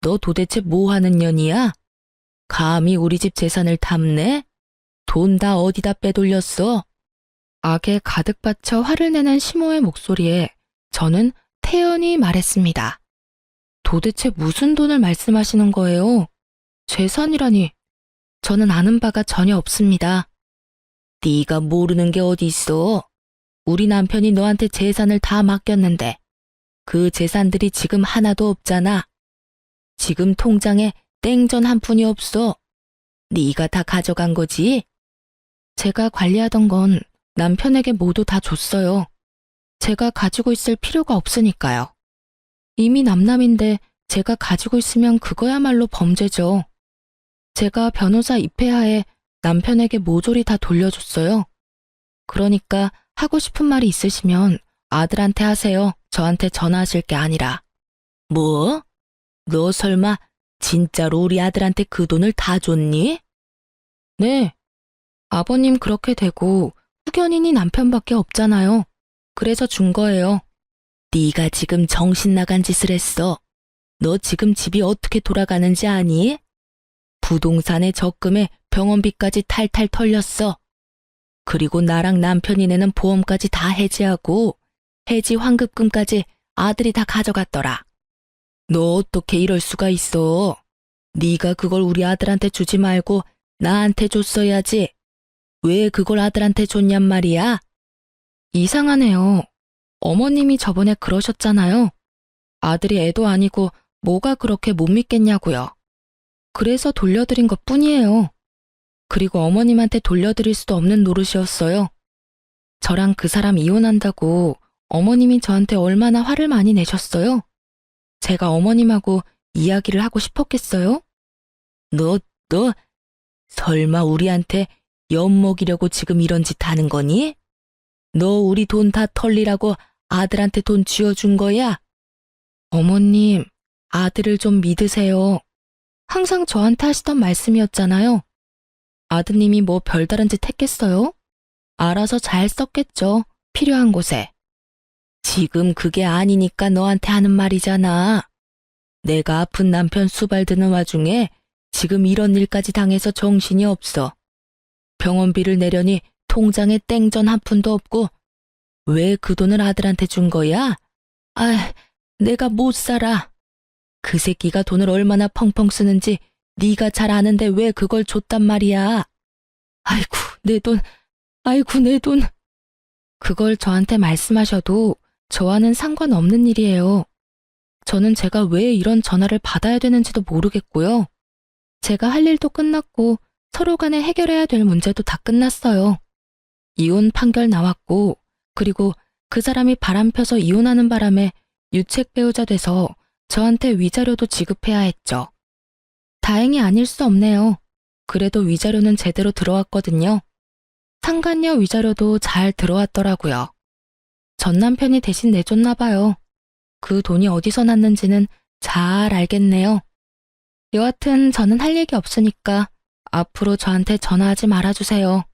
너 도대체 뭐 하는 년이야? 감히 우리 집 재산을 탐내? 돈 다 어디다 빼돌렸어? 악에 가득 받쳐 화를 내는 시모의 목소리에 저는 태연히 말했습니다. 도대체 무슨 돈을 말씀하시는 거예요? 재산이라니. 저는 아는 바가 전혀 없습니다. 네가 모르는 게 어디 있어? 우리 남편이 너한테 재산을 다 맡겼는데 그 재산들이 지금 하나도 없잖아. 지금 통장에 땡전 한 푼이 없어. 네가 다 가져간 거지? 제가 관리하던 건 남편에게 모두 다 줬어요. 제가 가지고 있을 필요가 없으니까요. 이미 남남인데 제가 가지고 있으면 그거야말로 범죄죠. 제가 변호사 입회하에 남편에게 모조리 다 돌려줬어요. 그러니까 하고 싶은 말이 있으시면 아들한테 하세요. 저한테 전화하실 게 아니라. 뭐? 너 설마 진짜로 우리 아들한테 그 돈을 다 줬니? 네. 아버님 그렇게 되고 후견인이 남편밖에 없잖아요. 그래서 준 거예요. 네가 지금 정신 나간 짓을 했어. 너 지금 집이 어떻게 돌아가는지 아니? 부동산에 적금에 병원비까지 탈탈 털렸어. 그리고 나랑 남편이 내는 보험까지 다 해지하고 해지 환급금까지 아들이 다 가져갔더라. 너 어떻게 이럴 수가 있어? 네가 그걸 우리 아들한테 주지 말고 나한테 줬어야지. 왜 그걸 아들한테 줬냔 말이야? 이상하네요. 어머님이 저번에 그러셨잖아요. 아들이 애도 아니고 뭐가 그렇게 못 믿겠냐고요. 그래서 돌려드린 것 뿐이에요. 그리고 어머님한테 돌려드릴 수도 없는 노릇이었어요. 저랑 그 사람 이혼한다고 어머님이 저한테 얼마나 화를 많이 내셨어요? 제가 어머님하고 이야기를 하고 싶었겠어요? 너 설마 우리한테 엿먹이려고 지금 이런 짓 하는 거니? 너 우리 돈 다 털리라고 아들한테 돈 쥐어준 거야? 어머님, 아들을 좀 믿으세요. 항상 저한테 하시던 말씀이었잖아요. 아드님이 뭐 별다른 짓 했겠어요? 알아서 잘 썼겠죠. 필요한 곳에. 지금 그게 아니니까 너한테 하는 말이잖아. 내가 아픈 남편 수발드는 와중에 지금 이런 일까지 당해서 정신이 없어. 병원비를 내려니 통장에 땡전 한 푼도 없고 왜 그 돈을 아들한테 준 거야? 아, 내가 못 살아. 그 새끼가 돈을 얼마나 펑펑 쓰는지 네가 잘 아는데 왜 그걸 줬단 말이야. 아이고, 내 돈. 아이고, 내 돈. 그걸 저한테 말씀하셔도 저와는 상관없는 일이에요. 저는 제가 왜 이런 전화를 받아야 되는지도 모르겠고요. 제가 할 일도 끝났고 서로 간에 해결해야 될 문제도 다 끝났어요. 이혼 판결 나왔고 그리고 그 사람이 바람 펴서 이혼하는 바람에 유책 배우자 돼서 저한테 위자료도 지급해야 했죠. 다행히 아닐 수 없네요. 그래도 위자료는 제대로 들어왔거든요. 상간녀 위자료도 잘 들어왔더라고요. 전 남편이 대신 내줬나 봐요. 그 돈이 어디서 났는지는 잘 알겠네요. 여하튼 저는 할 얘기 없으니까 앞으로 저한테 전화하지 말아주세요.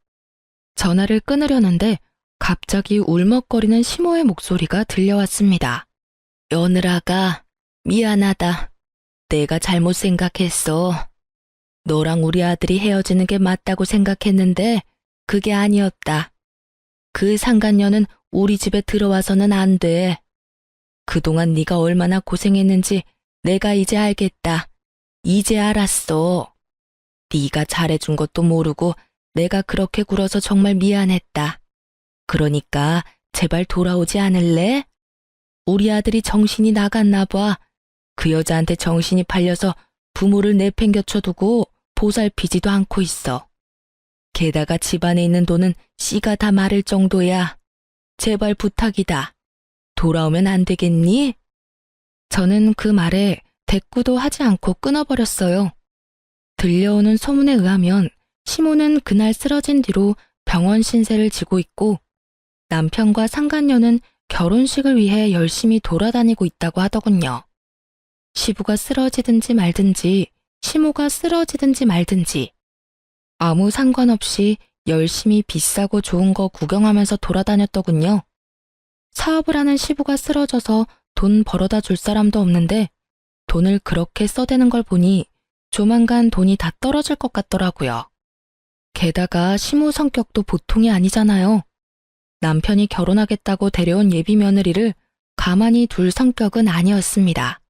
전화를 끊으려는데 갑자기 울먹거리는 시모의 목소리가 들려왔습니다. 여느라가 미안하다. 내가 잘못 생각했어. 너랑 우리 아들이 헤어지는 게 맞다고 생각했는데 그게 아니었다. 그 상간녀는 우리 집에 들어와서는 안 돼. 그동안 네가 얼마나 고생했는지 내가 이제 알겠다. 이제 알았어. 네가 잘해준 것도 모르고 내가 그렇게 굴어서 정말 미안했다. 그러니까 제발 돌아오지 않을래? 우리 아들이 정신이 나갔나 봐. 그 여자한테 정신이 팔려서 부모를 내팽겨쳐두고 보살피지도 않고 있어. 게다가 집안에 있는 돈은 씨가 다 마를 정도야. 제발 부탁이다. 돌아오면 안 되겠니? 저는 그 말에 대꾸도 하지 않고 끊어버렸어요. 들려오는 소문에 의하면 시모는 그날 쓰러진 뒤로 병원 신세를 지고 있고 남편과 상간녀는 결혼식을 위해 열심히 돌아다니고 있다고 하더군요. 시부가 쓰러지든지 말든지 시모가 쓰러지든지 말든지 아무 상관없이 열심히 비싸고 좋은 거 구경하면서 돌아다녔더군요. 사업을 하는 시부가 쓰러져서 돈 벌어다 줄 사람도 없는데 돈을 그렇게 써대는 걸 보니 조만간 돈이 다 떨어질 것 같더라고요. 게다가 시모 성격도 보통이 아니잖아요. 남편이 결혼하겠다고 데려온 예비 며느리를 가만히 둘 성격은 아니었습니다.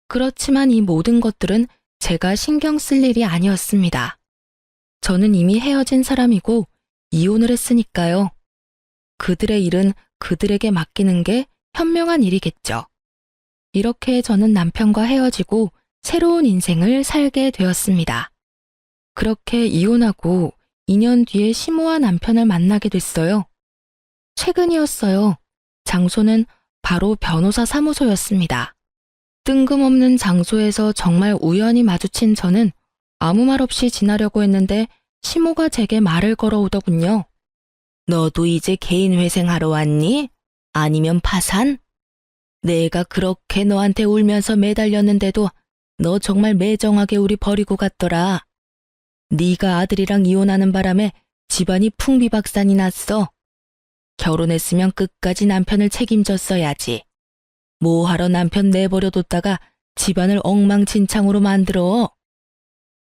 그렇지만 이 모든 것들은 제가 신경 쓸 일이 아니었습니다. 저는 이미 헤어진 사람이고 이혼을 했으니까요. 그들의 일은 그들에게 맡기는 게 현명한 일이겠죠. 이렇게 저는 남편과 헤어지고 새로운 인생을 살게 되었습니다. 그렇게 이혼하고 2년 뒤에 시모와 남편을 만나게 됐어요. 최근이었어요. 장소는 바로 변호사 사무소였습니다. 뜬금없는 장소에서 정말 우연히 마주친 저는 아무 말 없이 지나려고 했는데 시모가 제게 말을 걸어오더군요. 너도 이제 개인 회생하러 왔니? 아니면 파산? 내가 그렇게 너한테 울면서 매달렸는데도 너 정말 매정하게 우리 버리고 갔더라. 네가 아들이랑 이혼하는 바람에 집안이 풍비박산이 났어. 결혼했으면 끝까지 남편을 책임졌어야지. 뭐하러 남편 내버려뒀다가 집안을 엉망진창으로 만들어.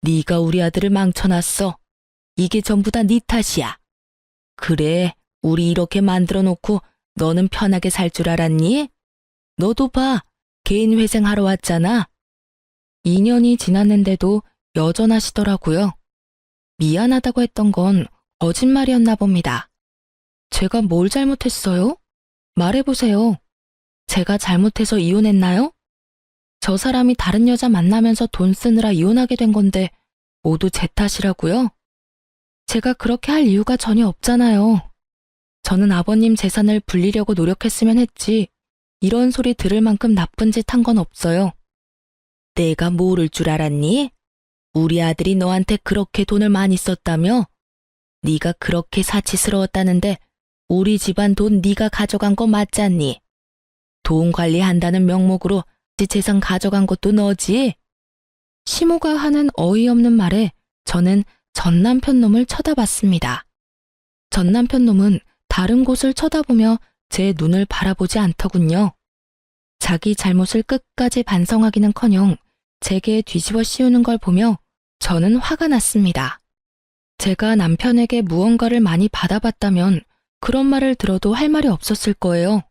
네가 우리 아들을 망쳐놨어. 이게 전부 다 네 탓이야. 그래, 우리 이렇게 만들어 놓고 너는 편하게 살 줄 알았니? 너도 봐, 개인 회생하러 왔잖아. 2년이 지났는데도 여전하시더라고요. 미안하다고 했던 건 거짓말이었나 봅니다. 제가 뭘 잘못했어요? 말해보세요. 제가 잘못해서 이혼했나요? 저 사람이 다른 여자 만나면서 돈 쓰느라 이혼하게 된 건데 모두 제 탓이라고요? 제가 그렇게 할 이유가 전혀 없잖아요. 저는 아버님 재산을 불리려고 노력했으면 했지 이런 소리 들을 만큼 나쁜 짓 한 건 없어요. 내가 모를 줄 알았니? 우리 아들이 너한테 그렇게 돈을 많이 썼다며? 네가 그렇게 사치스러웠다는데 우리 집안 돈 네가 가져간 거 맞잖니? 돈 관리한다는 명목으로 재산 가져간 것도 너지? 시모가 하는 어이없는 말에 저는 전 남편 놈을 쳐다봤습니다. 전 남편 놈은 다른 곳을 쳐다보며 제 눈을 바라보지 않더군요. 자기 잘못을 끝까지 반성하기는커녕 제게 뒤집어 씌우는 걸 보며 저는 화가 났습니다. 제가 남편에게 무언가를 많이 받아봤다면 그런 말을 들어도 할 말이 없었을 거예요.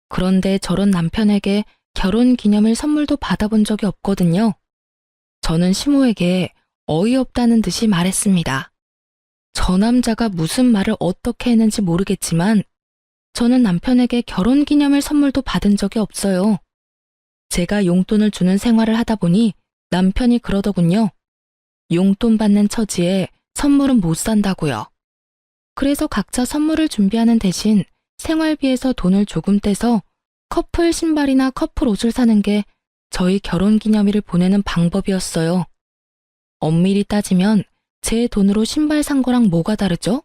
그런데 저런 남편에게 결혼기념일 선물도 받아본 적이 없거든요. 저는 시모에게 어이없다는 듯이 말했습니다. 저 남자가 무슨 말을 어떻게 했는지 모르겠지만 저는 남편에게 결혼기념일 선물도 받은 적이 없어요. 제가 용돈을 주는 생활을 하다 보니 남편이 그러더군요. 용돈 받는 처지에 선물은 못 산다고요. 그래서 각자 선물을 준비하는 대신 생활비에서 돈을 조금 떼서 커플 신발이나 커플 옷을 사는 게 저희 결혼기념일을 보내는 방법이었어요. 엄밀히 따지면 제 돈으로 신발 산 거랑 뭐가 다르죠?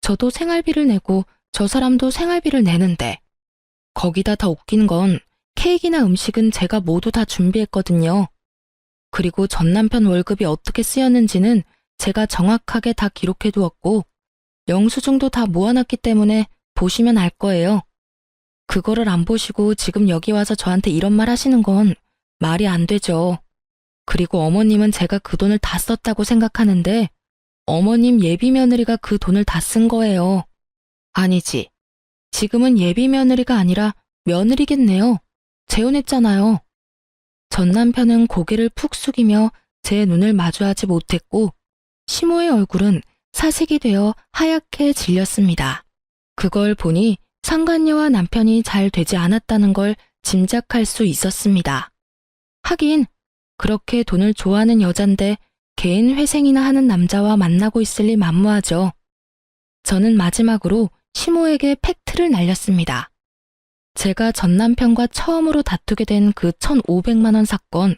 저도 생활비를 내고 저 사람도 생활비를 내는데 거기다 더 웃긴 건 케이크나 음식은 제가 모두 다 준비했거든요. 그리고 전 남편 월급이 어떻게 쓰였는지는 제가 정확하게 다 기록해 두었고 영수증도 다 모아놨기 때문에 보시면 알 거예요. 그거를 안 보시고 지금 여기 와서 저한테 이런 말 하시는 건 말이 안 되죠. 그리고 어머님은 제가 그 돈을 다 썼다고 생각하는데 어머님 예비 며느리가 그 돈을 다 쓴 거예요. 아니지. 지금은 예비 며느리가 아니라 며느리겠네요. 재혼했잖아요. 전 남편은 고개를 푹 숙이며 제 눈을 마주하지 못했고 시모의 얼굴은 사색이 되어 하얗게 질렸습니다. 그걸 보니 상간녀와 남편이 잘 되지 않았다는 걸 짐작할 수 있었습니다. 하긴 그렇게 돈을 좋아하는 여잔데 개인 회생이나 하는 남자와 만나고 있을 리 만무하죠. 저는 마지막으로 시모에게 팩트를 날렸습니다. 제가 전 남편과 처음으로 다투게 된 그 1,500만 원 사건,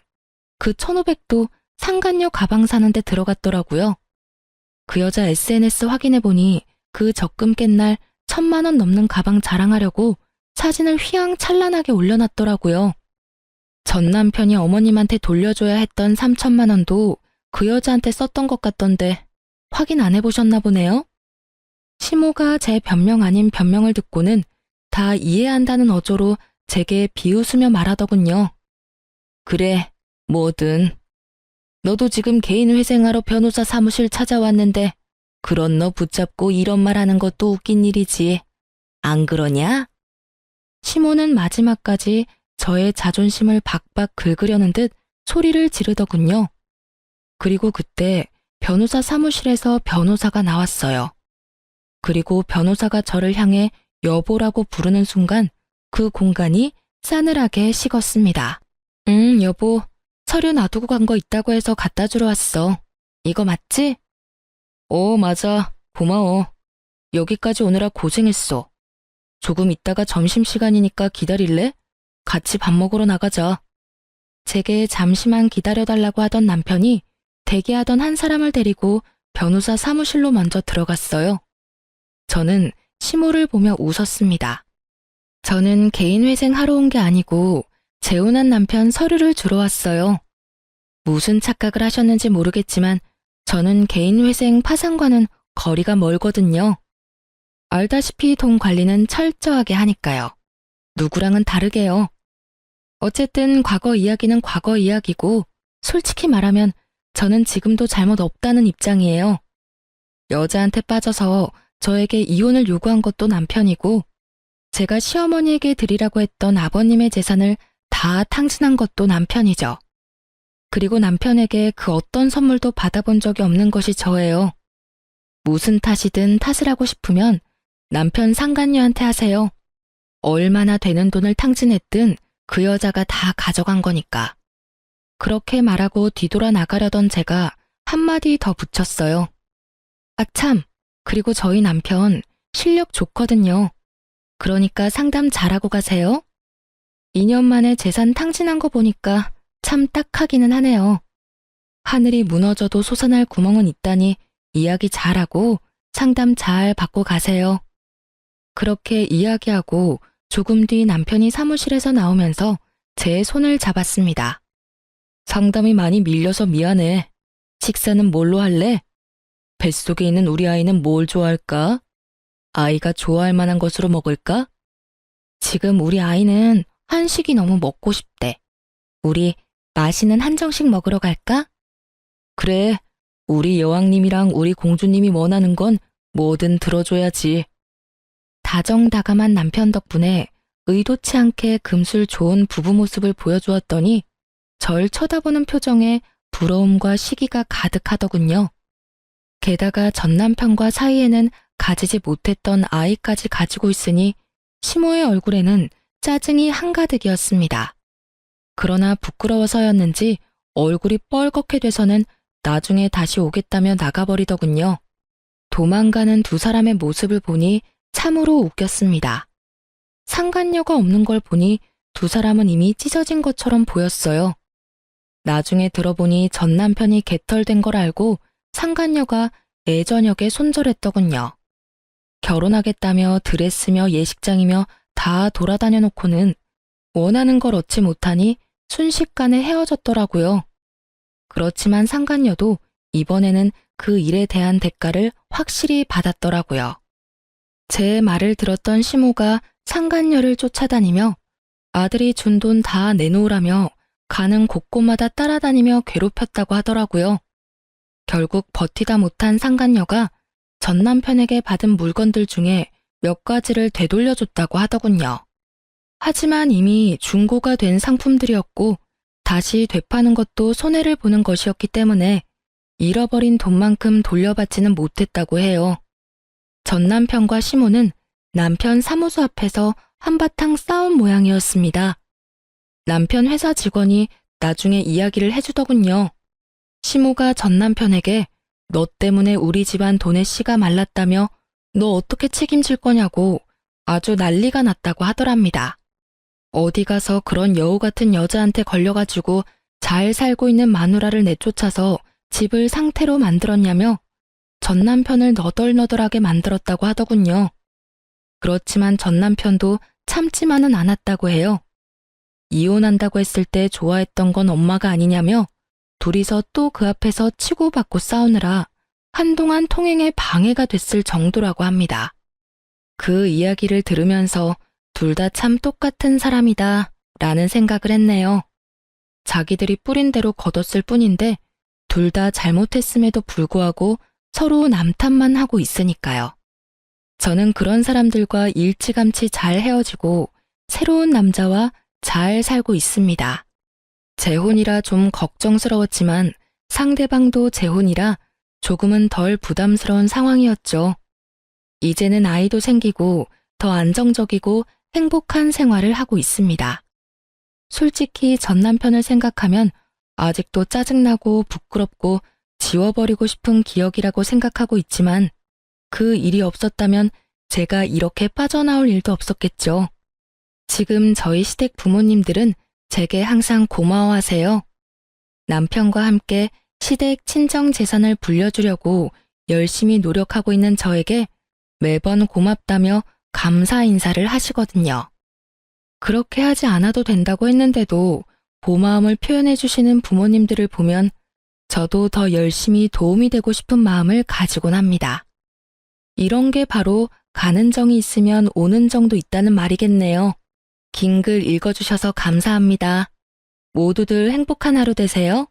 그 1,500도 상간녀 가방 사는데 들어갔더라고요. 그 여자 SNS 확인해보니 그 적금 깬 날 1,000만 원 넘는 가방 자랑하려고 사진을 휘황찬란하게 올려놨더라고요. 전 남편이 어머님한테 돌려줘야 했던 3,000만 원도 그 여자한테 썼던 것 같던데 확인 안 해보셨나 보네요? 시모가 제 변명 아닌 변명을 듣고는 다 이해한다는 어조로 제게 비웃으며 말하더군요. 그래, 뭐든. 너도 지금 개인 회생하러 변호사 사무실 찾아왔는데 그런 너 붙잡고 이런 말 하는 것도 웃긴 일이지. 안 그러냐? 시모는 마지막까지 저의 자존심을 박박 긁으려는 듯 소리를 지르더군요. 그리고 그때 변호사 사무실에서 변호사가 나왔어요. 그리고 변호사가 저를 향해 여보라고 부르는 순간 그 공간이 싸늘하게 식었습니다. 여보, 서류 놔두고 간 거 있다고 해서 갖다 주러 왔어. 이거 맞지? 맞아. 고마워. 여기까지 오느라 고생했어. 조금 있다가 점심시간이니까 기다릴래? 같이 밥 먹으러 나가자. 제게 잠시만 기다려달라고 하던 남편이 대기하던 한 사람을 데리고 변호사 사무실로 먼저 들어갔어요. 저는 시모를 보며 웃었습니다. 저는 개인 회생하러 온 게 아니고 재혼한 남편 서류를 주러 왔어요. 무슨 착각을 하셨는지 모르겠지만 저는 개인 회생 파산과는 거리가 멀거든요. 알다시피 돈 관리는 철저하게 하니까요. 누구랑은 다르게요. 어쨌든 과거 이야기는 과거 이야기고 솔직히 말하면 저는 지금도 잘못 없다는 입장이에요. 여자한테 빠져서 저에게 이혼을 요구한 것도 남편이고 제가 시어머니에게 드리라고 했던 아버님의 재산을 다 탕진한 것도 남편이죠. 그리고 남편에게 그 어떤 선물도 받아본 적이 없는 것이 저예요. 무슨 탓이든 탓을 하고 싶으면 남편 상간녀한테 하세요. 얼마나 되는 돈을 탕진했든 그 여자가 다 가져간 거니까. 그렇게 말하고 뒤돌아 나가려던 제가 한마디 더 붙였어요. 아 참, 그리고 저희 남편 실력 좋거든요. 그러니까 상담 잘하고 가세요. 2년 만에 재산 탕진한 거 보니까 참 딱하기는 하네요. 하늘이 무너져도 솟아날 구멍은 있다니 이야기 잘하고 상담 잘 받고 가세요. 그렇게 이야기하고 조금 뒤 남편이 사무실에서 나오면서 제 손을 잡았습니다. 상담이 많이 밀려서 미안해. 식사는 뭘로 할래? 뱃속에 있는 우리 아이는 뭘 좋아할까? 아이가 좋아할 만한 것으로 먹을까? 지금 우리 아이는 한식이 너무 먹고 싶대. 우리 맛있는 한정식 먹으러 갈까? 그래, 우리 여왕님이랑 우리 공주님이 원하는 건 뭐든 들어줘야지. 다정다감한 남편 덕분에 의도치 않게 금술 좋은 부부 모습을 보여주었더니 절 쳐다보는 표정에 부러움과 시기가 가득하더군요. 게다가 전 남편과 사이에는 가지지 못했던 아이까지 가지고 있으니 시모의 얼굴에는 짜증이 한가득이었습니다. 그러나 부끄러워서였는지 얼굴이 뻘겋게 돼서는 나중에 다시 오겠다며 나가버리더군요. 도망가는 두 사람의 모습을 보니 참으로 웃겼습니다. 상간녀가 없는 걸 보니 두 사람은 이미 찢어진 것처럼 보였어요. 나중에 들어보니 전 남편이 개털된 걸 알고 상간녀가 애저녁에 손절했더군요. 결혼하겠다며 드레스며 예식장이며 다 돌아다녀 놓고는 원하는 걸 얻지 못하니 순식간에 헤어졌더라고요. 그렇지만 상간녀도 이번에는 그 일에 대한 대가를 확실히 받았더라고요. 제 말을 들었던 시모가 상간녀를 쫓아다니며 아들이 준 돈 다 내놓으라며 가는 곳곳마다 따라다니며 괴롭혔다고 하더라고요. 결국 버티다 못한 상간녀가 전 남편에게 받은 물건들 중에 몇 가지를 되돌려줬다고 하더군요. 하지만 이미 중고가 된 상품들이었고 다시 되파는 것도 손해를 보는 것이었기 때문에 잃어버린 돈만큼 돌려받지는 못했다고 해요. 전 남편과 시모는 남편 사무소 앞에서 한바탕 싸운 모양이었습니다. 남편 회사 직원이 나중에 이야기를 해주더군요. 시모가 전 남편에게 너 때문에 우리 집안 돈의 씨가 말랐다며 너 어떻게 책임질 거냐고 아주 난리가 났다고 하더랍니다. 어디 가서 그런 여우 같은 여자한테 걸려가지고 잘 살고 있는 마누라를 내쫓아서 집을 상태로 만들었냐며 전 남편을 너덜너덜하게 만들었다고 하더군요. 그렇지만 전 남편도 참지만은 않았다고 해요. 이혼한다고 했을 때 좋아했던 건 엄마가 아니냐며 둘이서 또 그 앞에서 치고받고 싸우느라 한동안 통행에 방해가 됐을 정도라고 합니다. 그 이야기를 들으면서 둘 다 참 똑같은 사람이다 라는 생각을 했네요. 자기들이 뿌린 대로 거뒀을 뿐인데 둘 다 잘못했음에도 불구하고 서로 남탓만 하고 있으니까요. 저는 그런 사람들과 일찌감치 잘 헤어지고 새로운 남자와 잘 살고 있습니다. 재혼이라 좀 걱정스러웠지만 상대방도 재혼이라 조금은 덜 부담스러운 상황이었죠. 이제는 아이도 생기고 더 안정적이고 행복한 생활을 하고 있습니다. 솔직히 전 남편을 생각하면 아직도 짜증나고 부끄럽고 지워버리고 싶은 기억이라고 생각하고 있지만 그 일이 없었다면 제가 이렇게 빠져나올 일도 없었겠죠. 지금 저희 시댁 부모님들은 제게 항상 고마워하세요. 남편과 함께 시댁 친정 재산을 불려주려고 열심히 노력하고 있는 저에게 매번 고맙다며 감사 인사를 하시거든요. 그렇게 하지 않아도 된다고 했는데도 고마움을 표현해 주시는 부모님들을 보면 저도 더 열심히 도움이 되고 싶은 마음을 가지곤 합니다. 이런 게 바로 가는 정이 있으면 오는 정도 있다는 말이겠네요. 긴 글 읽어주셔서 감사합니다. 모두들 행복한 하루 되세요.